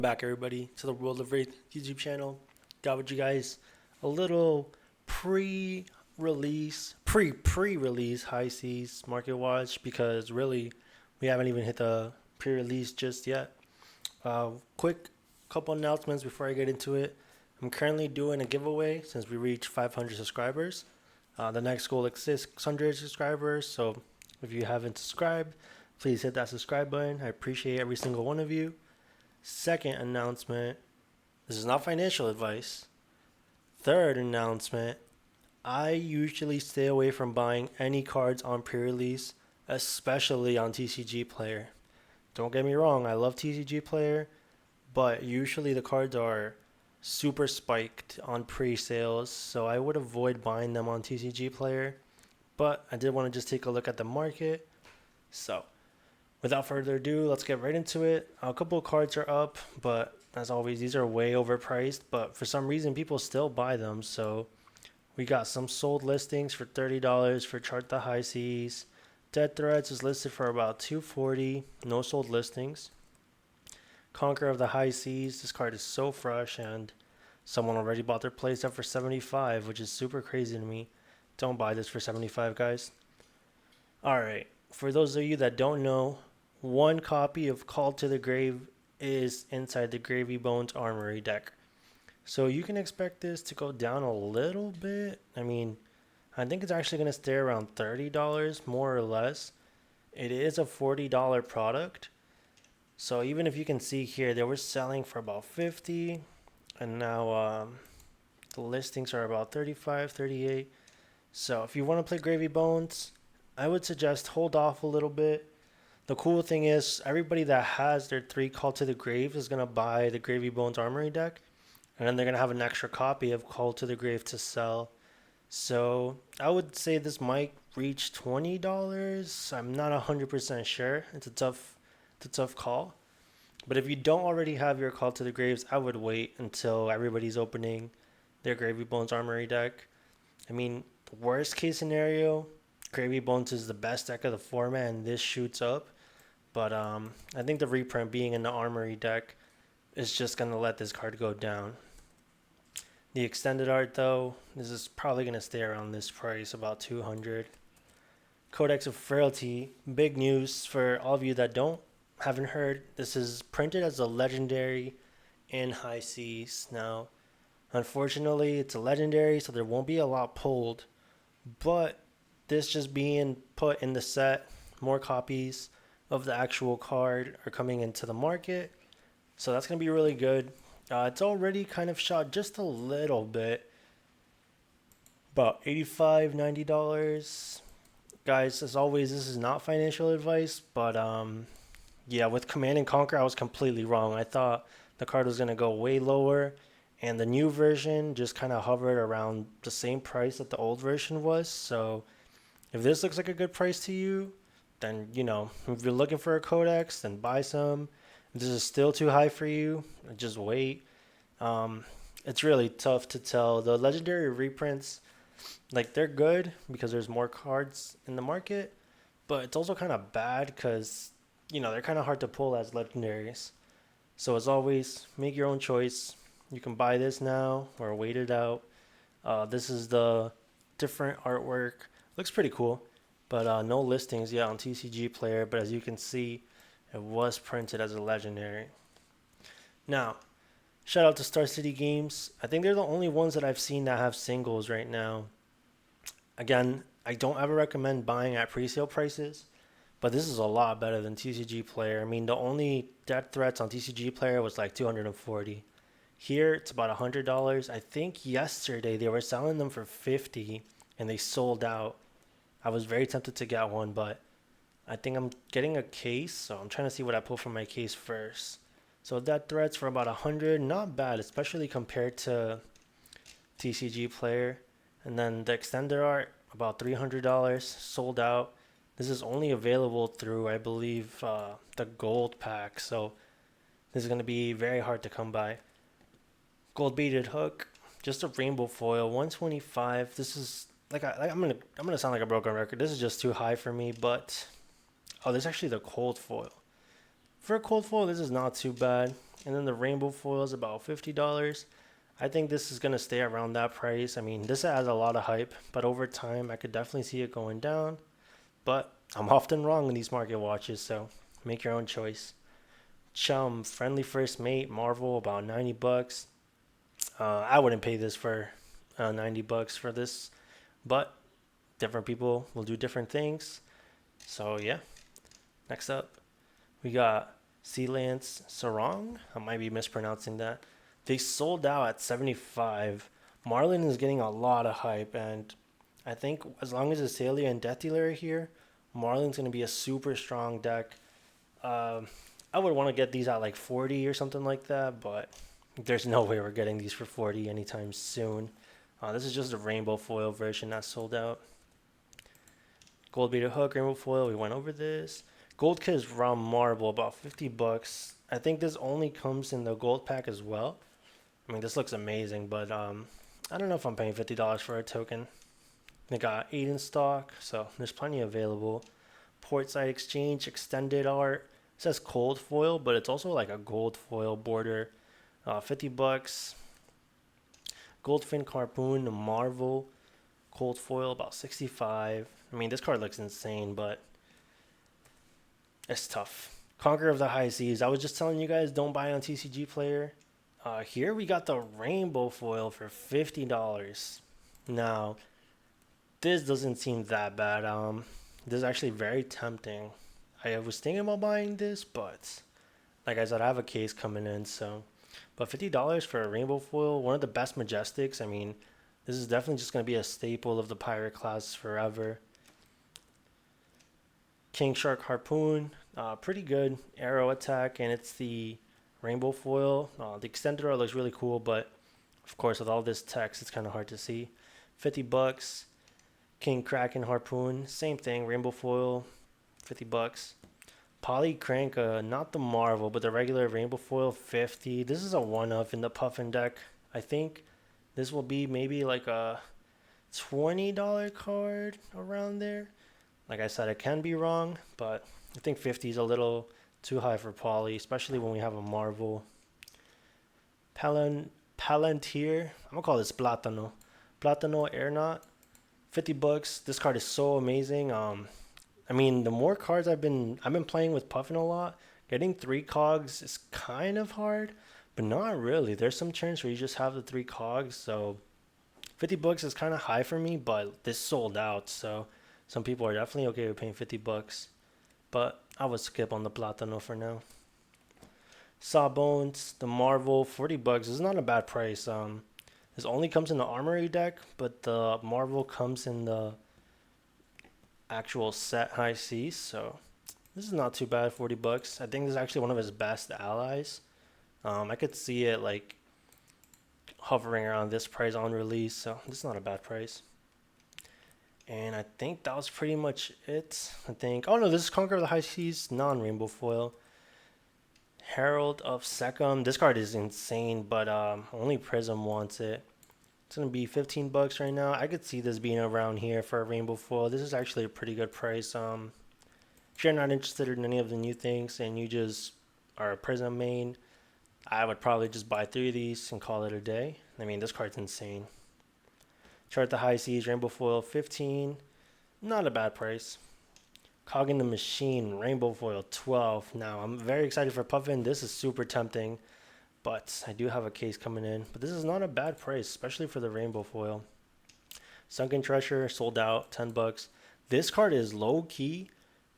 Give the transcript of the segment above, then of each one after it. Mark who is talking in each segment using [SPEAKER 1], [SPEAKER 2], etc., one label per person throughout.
[SPEAKER 1] Back everybody to the World of Wraith YouTube channel. Got with you guys a little pre-release high seas market watch because really we haven't even hit the pre-release just yet. Quick couple announcements before I get into it. I'm currently doing a giveaway since we reached 500 subscribers. The next goal is 600 subscribers, so if you haven't subscribed, please hit that subscribe button. I appreciate every single one of you. Second announcement, this is not financial advice. Third announcement, I usually stay away from buying any cards on pre-release, especially on TCG Player. Don't get me wrong, I love TCG Player, but usually the cards are super spiked on pre-sales, so I would avoid buying them on TCG Player. But I did want to just take a look at the market. So without further ado, let's get right into it. A couple of cards are up, but as always, these are way overpriced. But for some reason, people still buy them. So we got some sold listings for $30 for Chart the High Seas. Dead Threats is listed for about $240. No sold listings. Conqueror of the High Seas. This card is so fresh, and someone already bought their playset for $75, which is super crazy to me. Don't buy this for $75, guys. All right. For those of you that don't know, one copy of Call to the Grave is inside the Gravy Bones Armory deck. So you can expect this to go down a little bit. I mean, I think it's actually going to stay around $30 more or less. It is a $40 product. So even if you can see here, they were selling for about $50, and now the listings are about $35, $38. So if you want to play Gravy Bones, I would suggest hold off a little bit. The cool thing is everybody that has their 3 Call to the Grave is going to buy the Gravy Bones Armory deck, and then they're going to have an extra copy of Call to the Grave to sell. So I would say this might reach $20. I'm not 100% sure. It's a tough call. But if you don't already have your Call to the Graves, I would wait until everybody's opening their Gravy Bones Armory deck. I mean, worst case scenario, Gravy Bones is the best deck of the format, and this shoots up. But I think the reprint being in the Armory deck is just going to let this card go down. The extended art, though, this is probably going to stay around this price, about $200. Codex of Frailty, big news for all of you that haven't heard. This is printed as a legendary in High Seas. Now, unfortunately, it's a legendary, so there won't be a lot pulled. But this just being put in the set, more copies of the actual card are coming into the market, so that's going to be really good. It's already kind of shot just a little bit, about $85, $90. Guys, as always, this is not financial advice, but yeah, with Command and Conquer, I was completely wrong. I thought the card was going to go way lower, and the new version just kind of hovered around the same price that the old version was. So if this looks like a good price to you, then, if you're looking for a Codex, then buy some. If this is still too high for you, just wait. It's really tough to tell. The legendary reprints, they're good because there's more cards in the market, but it's also kind of bad because, they're kind of hard to pull as legendaries. So as always, make your own choice. You can buy this now or wait it out. This is the different artwork. Looks pretty cool, but no listings yet on TCG Player. But as you can see, it was printed as a legendary. Now, shout out to Star City Games. I think they're the only ones that I've seen that have singles right now. Again, I don't ever recommend buying at pre-sale prices, but this is a lot better than TCG Player. I mean, the only Dead Threats on TCG Player was like $240. Here, it's about $100. I think yesterday they were selling them for $50, and they sold out. I was very tempted to get one, but I think I'm getting a case, so I'm trying to see what I pull from my case first. So Dead Threats for about $100, not bad, especially compared to TCG Player. And then the extended art, about $300, sold out. This is only available through, I believe, the gold pack, so this is going to be very hard to come by. Gold beaded hook, just a rainbow foil, 125. This is I'm gonna sound like a broken record. This is just too high for me, but oh, this is actually the cold foil. For a cold foil, this is not too bad. And then the rainbow foil is about $50. I think this is going to stay around that price. I mean, this has a lot of hype, but over time, I could definitely see it going down. But I'm often wrong in these market watches, so make your own choice. Chum, Friendly First Mate, Marvel, about 90 bucks. I wouldn't pay this for 90 bucks for this, but different people will do different things. So yeah, next up, we got Sea Lance Sarong. I might be mispronouncing that. They sold out at 75. Marlin is getting a lot of hype, and I think as long as Azalea and Death Dealer are here, Marlin's going to be a super strong deck. I would want to get these at like 40 or something like that, but there's no way we're getting these for 40 anytime soon. This is just a rainbow foil version that sold out. Gold Beta Hook, rainbow foil, we went over this. Gold Kiss Rum Marble, about 50 bucks. I think this only comes in the gold pack as well. I mean, this looks amazing, but I don't know if I'm paying $50 for a token. They got 8 in stock, so there's plenty available. Portside Exchange, extended art. It says cold foil, but it's also like a gold foil border. 50 bucks. Goldfin Harpoon, Marvel, cold foil, about 65. I mean, this card looks insane, but it's tough. Conqueror of the High Seas. I was just telling you guys, don't buy on TCG Player. Here we got the rainbow foil for $50. Now, this doesn't seem that bad. This is actually very tempting. I was thinking about buying this, but like I said, I have a case coming in, so. But $50 for a rainbow foil, one of the best Majestics. I mean, this is definitely just going to be a staple of the pirate class forever. King Shark Harpoon, pretty good arrow attack, and it's the rainbow foil. The extended art looks really cool, but of course with all this text, it's kind of hard to see. 50 bucks. King Kraken Harpoon, same thing, rainbow foil, 50 bucks. Poly Crank, not the Marvel, but the regular rainbow foil, 50. This is a one-off in the Puffin deck. I think this will be maybe like a $20 card around there. Like I said, I can be wrong, but I think 50 is a little too high for Poly, especially when we have a Marvel. Palantir, I'm gonna call this Platano. Platano Aeronaut, 50 bucks. This card is so amazing. I mean, the more cards I've been playing with Puffin a lot. Getting 3 cogs is kind of hard, but not really. There's some turns where you just have the 3 cogs, so 50 bucks is kind of high for me, but this sold out, so some people are definitely okay with paying 50 bucks. But I would skip on the Platano for now. Sawbones, the Marvel, 40 bucks is not a bad price. This only comes in the Armory deck, but the Marvel comes in the actual set high seas, so this is not too bad. 40 bucks. I think this is actually one of his best allies. I could see it like hovering around this price on release, so this is not a bad price. And I think that was pretty much it. Oh no, this is Conqueror of the High Seas, non-rainbow foil. Herald of Secum. This card is insane, but only Prism wants it. It's gonna be 15 bucks right now. I could see this being around here for a rainbow foil. This is actually a pretty good price. If you're not interested in any of the new things and you just are a Prism main, I would probably just buy 3 of these and call it a day. I mean, this card's insane. Chart the High Seas, rainbow foil, 15. Not a bad price. Cog in the Machine, rainbow foil, 12. Now, I'm very excited for Puffin. This is super tempting, but I do have a case coming in. But this is not a bad price, especially for the rainbow foil. Sunken Treasure, sold out, 10 bucks. This card is low-key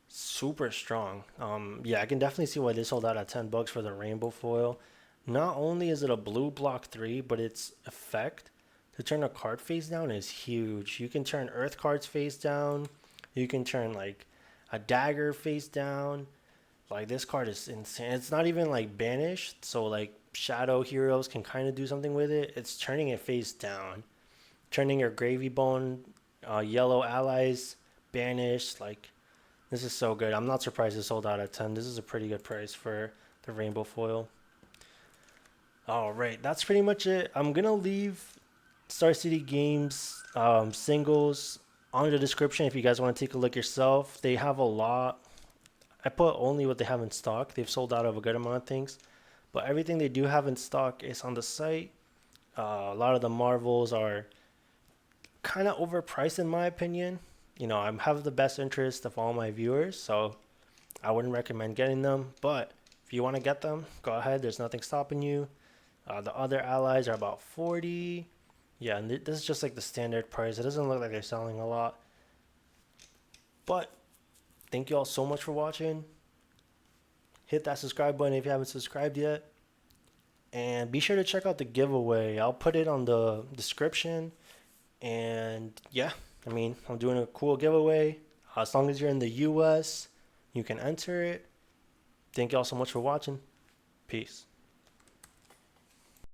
[SPEAKER 1] super strong. Yeah, I can definitely see why this sold out at 10 bucks for the rainbow foil. Not only is it a blue block 3, but its effect to turn a card face down is huge. You can turn Earth cards face down. You can turn like a dagger face down. Like, this card is insane. It's not even like banished, so like shadow heroes can kind of do something with it. It's turning it face down, turning your gravy bone yellow allies banished. Like, this is so good. I'm not surprised it sold out at 10. This is a pretty good price for the rainbow foil. All right, that's pretty much it. I'm gonna leave Star City Games singles on the description if you guys want to take a look yourself. They have a lot. I put only what they have in stock. They've sold out of a good amount of things, but everything they do have in stock is on the site. A lot of the Marvels are kind of overpriced in my opinion. I have the best interest of all my viewers, so I wouldn't recommend getting them. But if you want to get them, go ahead. There's nothing stopping you. The other allies are about 40. Yeah, and this is just like the standard price. It doesn't look like they're selling a lot. But thank you all so much for watching. Hit that subscribe button if you haven't subscribed yet. And be sure to check out the giveaway. I'll put it on the description. And yeah, I'm doing a cool giveaway. As long as you're in the US, you can enter it. Thank you all so much for watching. Peace.